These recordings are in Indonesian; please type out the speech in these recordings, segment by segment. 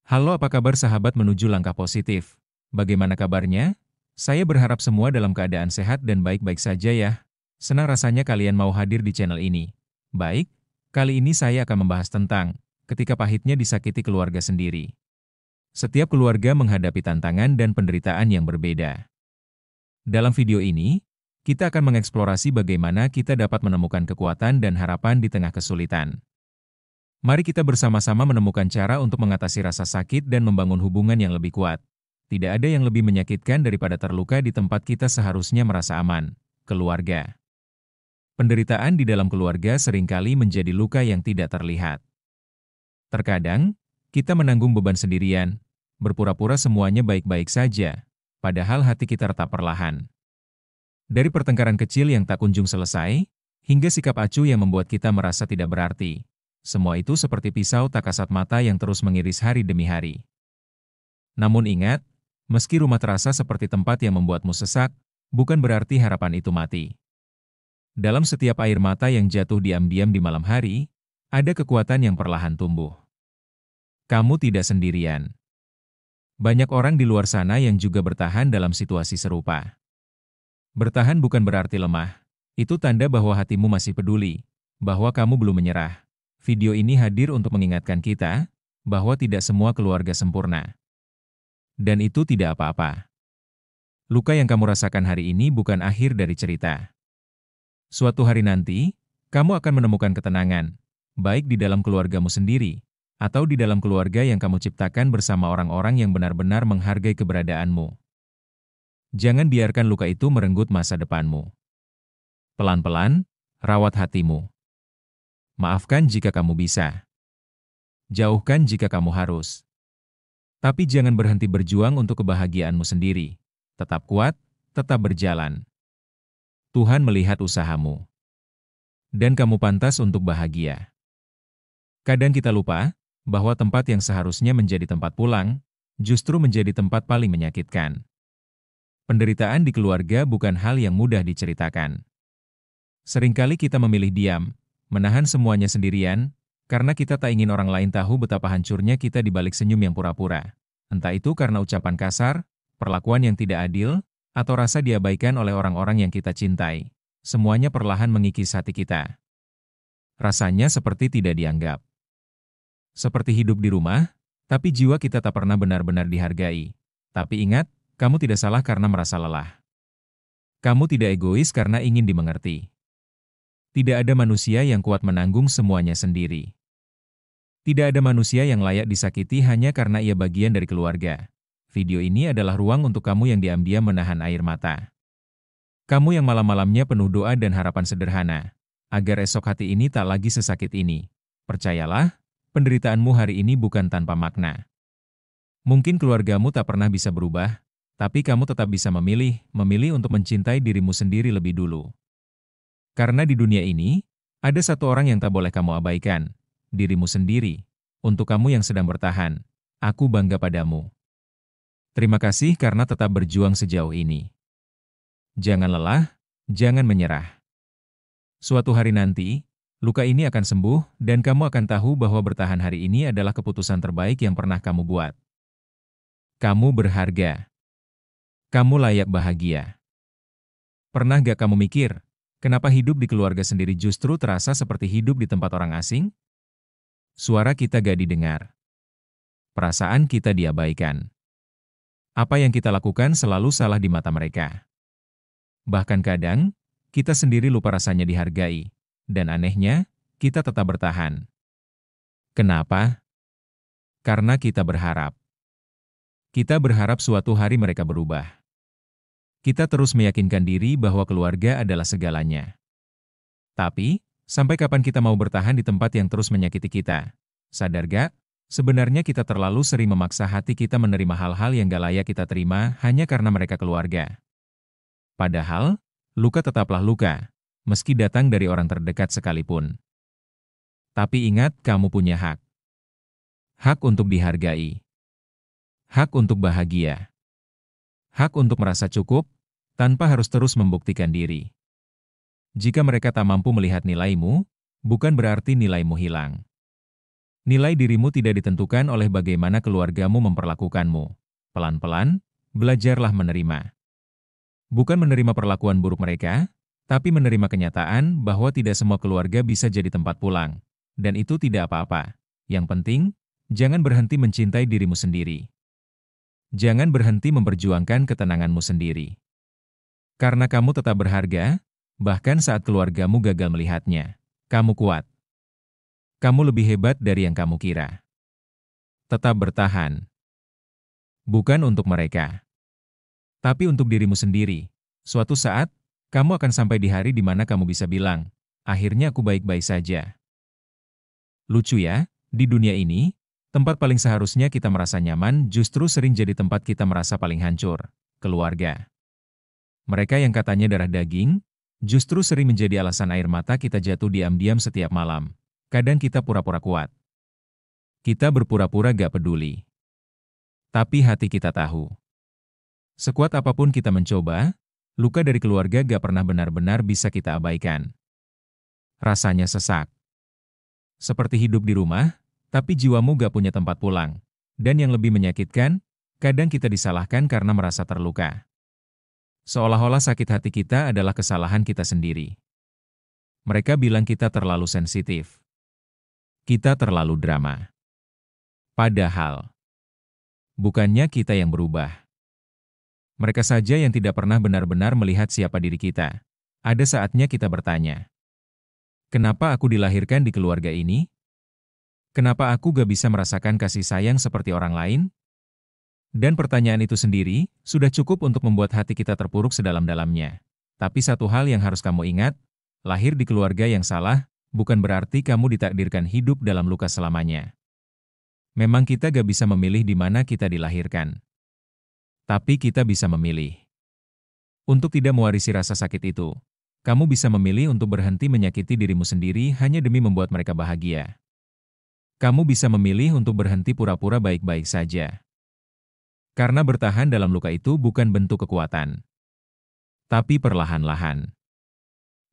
Halo, apa kabar sahabat menuju langkah positif? Bagaimana kabarnya? Saya berharap semua dalam keadaan sehat dan baik-baik saja ya. Senang rasanya kalian mau hadir di channel ini. Baik, kali ini saya akan membahas tentang ketika pahitnya disakiti keluarga sendiri. Setiap keluarga menghadapi tantangan dan penderitaan yang berbeda. Dalam video ini, kita akan mengeksplorasi bagaimana kita dapat menemukan kekuatan dan harapan di tengah kesulitan. Mari kita bersama-sama menemukan cara untuk mengatasi rasa sakit dan membangun hubungan yang lebih kuat. Tidak ada yang lebih menyakitkan daripada terluka di tempat kita seharusnya merasa aman, keluarga. Penderitaan di dalam keluarga seringkali menjadi luka yang tidak terlihat. Terkadang, kita menanggung beban sendirian, berpura-pura semuanya baik-baik saja, padahal hati kita retak perlahan. Dari pertengkaran kecil yang tak kunjung selesai, hingga sikap acuh yang membuat kita merasa tidak berarti. Semua itu seperti pisau tak kasat mata yang terus mengiris hari demi hari. Namun ingat, meski rumah terasa seperti tempat yang membuatmu sesak, bukan berarti harapan itu mati. Dalam setiap air mata yang jatuh diam-diam di malam hari, ada kekuatan yang perlahan tumbuh. Kamu tidak sendirian. Banyak orang di luar sana yang juga bertahan dalam situasi serupa. Bertahan bukan berarti lemah. Itu tanda bahwa hatimu masih peduli, bahwa kamu belum menyerah. Video ini hadir untuk mengingatkan kita bahwa tidak semua keluarga sempurna. Dan itu tidak apa-apa. Luka yang kamu rasakan hari ini bukan akhir dari cerita. Suatu hari nanti, kamu akan menemukan ketenangan, baik di dalam keluargamu sendiri, atau di dalam keluarga yang kamu ciptakan bersama orang-orang yang benar-benar menghargai keberadaanmu. Jangan biarkan luka itu merenggut masa depanmu. Pelan-pelan, rawat hatimu. Maafkan jika kamu bisa. Jauhkan jika kamu harus. Tapi jangan berhenti berjuang untuk kebahagiaanmu sendiri. Tetap kuat, tetap berjalan. Tuhan melihat usahamu. Dan kamu pantas untuk bahagia. Kadang kita lupa bahwa tempat yang seharusnya menjadi tempat pulang, justru menjadi tempat paling menyakitkan. Penderitaan di keluarga bukan hal yang mudah diceritakan. Seringkali kita memilih diam, menahan semuanya sendirian, karena kita tak ingin orang lain tahu betapa hancurnya kita di balik senyum yang pura-pura. Entah itu karena ucapan kasar, perlakuan yang tidak adil, atau rasa diabaikan oleh orang-orang yang kita cintai. Semuanya perlahan mengikis hati kita. Rasanya seperti tidak dianggap. Seperti hidup di rumah, tapi jiwa kita tak pernah benar-benar dihargai. Tapi ingat, kamu tidak salah karena merasa lelah. Kamu tidak egois karena ingin dimengerti. Tidak ada manusia yang kuat menanggung semuanya sendiri. Tidak ada manusia yang layak disakiti hanya karena ia bagian dari keluarga. Video ini adalah ruang untuk kamu yang diam-diam menahan air mata. Kamu yang malam-malamnya penuh doa dan harapan sederhana, agar esok hati ini tak lagi sesakit ini. Percayalah, penderitaanmu hari ini bukan tanpa makna. Mungkin keluargamu tak pernah bisa berubah, tapi kamu tetap bisa memilih untuk mencintai dirimu sendiri lebih dulu. Karena di dunia ini, ada satu orang yang tak boleh kamu abaikan, dirimu sendiri. Untuk kamu yang sedang bertahan, aku bangga padamu. Terima kasih karena tetap berjuang sejauh ini. Jangan lelah, jangan menyerah. Suatu hari nanti, luka ini akan sembuh dan kamu akan tahu bahwa bertahan hari ini adalah keputusan terbaik yang pernah kamu buat. Kamu berharga. Kamu layak bahagia. Pernah gak kamu mikir, kenapa hidup di keluarga sendiri justru terasa seperti hidup di tempat orang asing? Suara kita gak didengar. Perasaan kita diabaikan. Apa yang kita lakukan selalu salah di mata mereka. Bahkan kadang, kita sendiri lupa rasanya dihargai. Dan anehnya, kita tetap bertahan. Kenapa? Karena kita berharap. Kita berharap suatu hari mereka berubah. Kita terus meyakinkan diri bahwa keluarga adalah segalanya. Tapi, sampai kapan kita mau bertahan di tempat yang terus menyakiti kita? Sadar gak? Sebenarnya kita terlalu sering memaksa hati kita menerima hal-hal yang gak layak kita terima hanya karena mereka keluarga. Padahal, luka tetaplah luka, meski datang dari orang terdekat sekalipun. Tapi ingat, kamu punya hak. Hak untuk dihargai. Hak untuk bahagia. Hak untuk merasa cukup, tanpa harus terus membuktikan diri. Jika mereka tak mampu melihat nilaimu, bukan berarti nilaimu hilang. Nilai dirimu tidak ditentukan oleh bagaimana keluargamu memperlakukanmu. Pelan-pelan, belajarlah menerima. Bukan menerima perlakuan buruk mereka, tapi menerima kenyataan bahwa tidak semua keluarga bisa jadi tempat pulang. Dan itu tidak apa-apa. Yang penting, jangan berhenti mencintai dirimu sendiri. Jangan berhenti memperjuangkan ketenanganmu sendiri. Karena kamu tetap berharga, bahkan saat keluargamu gagal melihatnya. Kamu kuat. Kamu lebih hebat dari yang kamu kira. Tetap bertahan. Bukan untuk mereka, tapi untuk dirimu sendiri. Suatu saat, kamu akan sampai di hari di mana kamu bisa bilang, akhirnya aku baik-baik saja. Lucu ya, di dunia ini, tempat paling seharusnya kita merasa nyaman justru sering jadi tempat kita merasa paling hancur. Keluarga. Mereka yang katanya darah daging, justru sering menjadi alasan air mata kita jatuh diam-diam setiap malam. Kadang kita pura-pura kuat. Kita berpura-pura gak peduli. Tapi hati kita tahu. Sekuat apapun kita mencoba, luka dari keluarga gak pernah benar-benar bisa kita abaikan. Rasanya sesak. Seperti hidup di rumah, tapi jiwamu gak punya tempat pulang. Dan yang lebih menyakitkan, kadang kita disalahkan karena merasa terluka. Seolah-olah sakit hati kita adalah kesalahan kita sendiri. Mereka bilang kita terlalu sensitif. Kita terlalu drama. Padahal, bukannya kita yang berubah. Mereka saja yang tidak pernah benar-benar melihat siapa diri kita. Ada saatnya kita bertanya, kenapa aku dilahirkan di keluarga ini? Kenapa aku gak bisa merasakan kasih sayang seperti orang lain? Dan pertanyaan itu sendiri sudah cukup untuk membuat hati kita terpuruk sedalam-dalamnya. Tapi satu hal yang harus kamu ingat, lahir di keluarga yang salah, bukan berarti kamu ditakdirkan hidup dalam luka selamanya. Memang kita gak bisa memilih di mana kita dilahirkan. Tapi kita bisa memilih. Untuk tidak mewarisi rasa sakit itu, kamu bisa memilih untuk berhenti menyakiti dirimu sendiri hanya demi membuat mereka bahagia. Kamu bisa memilih untuk berhenti pura-pura baik-baik saja. Karena bertahan dalam luka itu bukan bentuk kekuatan. Tapi perlahan-lahan.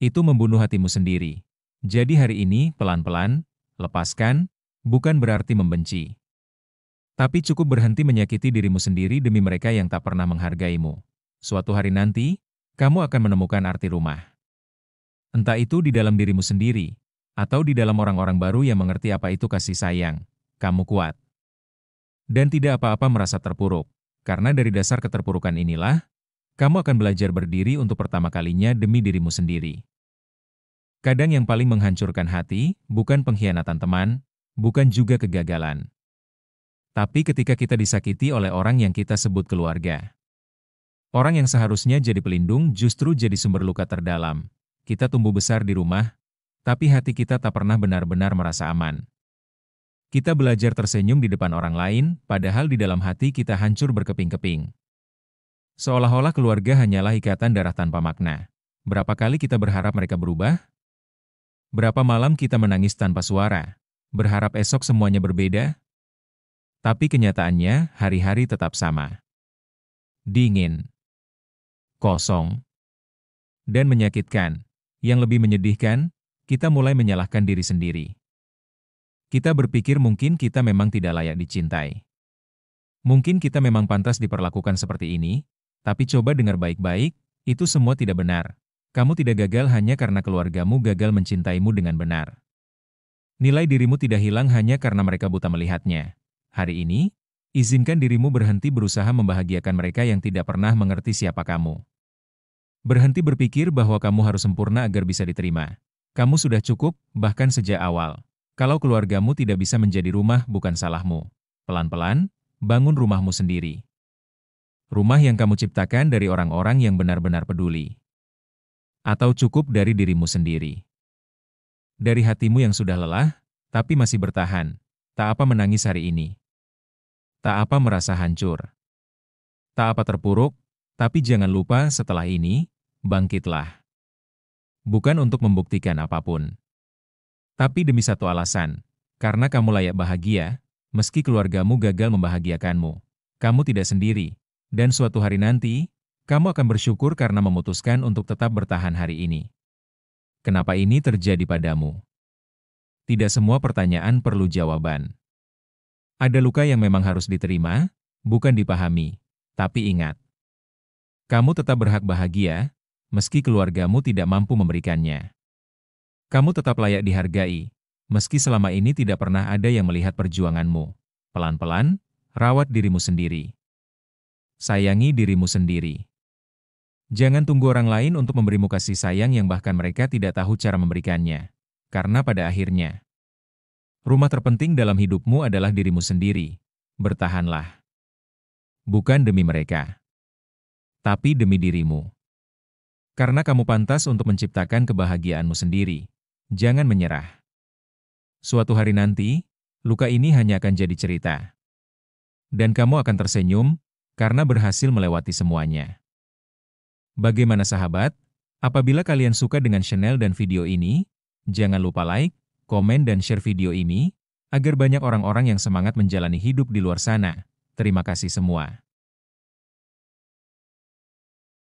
Itu membunuh hatimu sendiri. Jadi hari ini, pelan-pelan, lepaskan, bukan berarti membenci. Tapi cukup berhenti menyakiti dirimu sendiri demi mereka yang tak pernah menghargaimu. Suatu hari nanti, kamu akan menemukan arti rumah. Entah itu di dalam dirimu sendiri, atau di dalam orang-orang baru yang mengerti apa itu kasih sayang. Kamu kuat. Dan tidak apa-apa merasa terpuruk, karena dari dasar keterpurukan inilah, kamu akan belajar berdiri untuk pertama kalinya demi dirimu sendiri. Kadang yang paling menghancurkan hati, bukan pengkhianatan teman, bukan juga kegagalan. Tapi ketika kita disakiti oleh orang yang kita sebut keluarga. Orang yang seharusnya jadi pelindung justru jadi sumber luka terdalam. Kita tumbuh besar di rumah, tapi hati kita tak pernah benar-benar merasa aman. Kita belajar tersenyum di depan orang lain, padahal di dalam hati kita hancur berkeping-keping. Seolah-olah keluarga hanyalah ikatan darah tanpa makna. Berapa kali kita berharap mereka berubah? Berapa malam kita menangis tanpa suara, berharap esok semuanya berbeda? Tapi kenyataannya, hari-hari tetap sama. Dingin, kosong, dan menyakitkan. Yang lebih menyedihkan, kita mulai menyalahkan diri sendiri. Kita berpikir mungkin kita memang tidak layak dicintai. Mungkin kita memang pantas diperlakukan seperti ini, tapi coba dengar baik-baik, itu semua tidak benar. Kamu tidak gagal hanya karena keluargamu gagal mencintaimu dengan benar. Nilai dirimu tidak hilang hanya karena mereka buta melihatnya. Hari ini, izinkan dirimu berhenti berusaha membahagiakan mereka yang tidak pernah mengerti siapa kamu. Berhenti berpikir bahwa kamu harus sempurna agar bisa diterima. Kamu sudah cukup, bahkan sejak awal. Kalau keluargamu tidak bisa menjadi rumah, bukan salahmu. Pelan-pelan, bangun rumahmu sendiri. Rumah yang kamu ciptakan dari orang-orang yang benar-benar peduli. Atau cukup dari dirimu sendiri. Dari hatimu yang sudah lelah, tapi masih bertahan. Tak apa menangis hari ini. Tak apa merasa hancur. Tak apa terpuruk, tapi jangan lupa setelah ini, bangkitlah. Bukan untuk membuktikan apapun. Tapi demi satu alasan, karena kamu layak bahagia, meski keluargamu gagal membahagiakanmu. Kamu tidak sendiri, dan suatu hari nanti, kamu akan bersyukur karena memutuskan untuk tetap bertahan hari ini. Kenapa ini terjadi padamu? Tidak semua pertanyaan perlu jawaban. Ada luka yang memang harus diterima, bukan dipahami. Tapi ingat, kamu tetap berhak bahagia, meski keluargamu tidak mampu memberikannya. Kamu tetap layak dihargai, meski selama ini tidak pernah ada yang melihat perjuanganmu. Pelan-pelan, rawat dirimu sendiri. Sayangi dirimu sendiri. Jangan tunggu orang lain untuk memberimu kasih sayang yang bahkan mereka tidak tahu cara memberikannya. Karena pada akhirnya, rumah terpenting dalam hidupmu adalah dirimu sendiri. Bertahanlah. Bukan demi mereka, tapi demi dirimu. Karena kamu pantas untuk menciptakan kebahagiaanmu sendiri. Jangan menyerah. Suatu hari nanti, luka ini hanya akan jadi cerita. Dan kamu akan tersenyum, karena berhasil melewati semuanya. Bagaimana sahabat? Apabila kalian suka dengan channel dan video ini, jangan lupa like, komen dan share video ini, agar banyak orang-orang yang semangat menjalani hidup di luar sana. Terima kasih semua.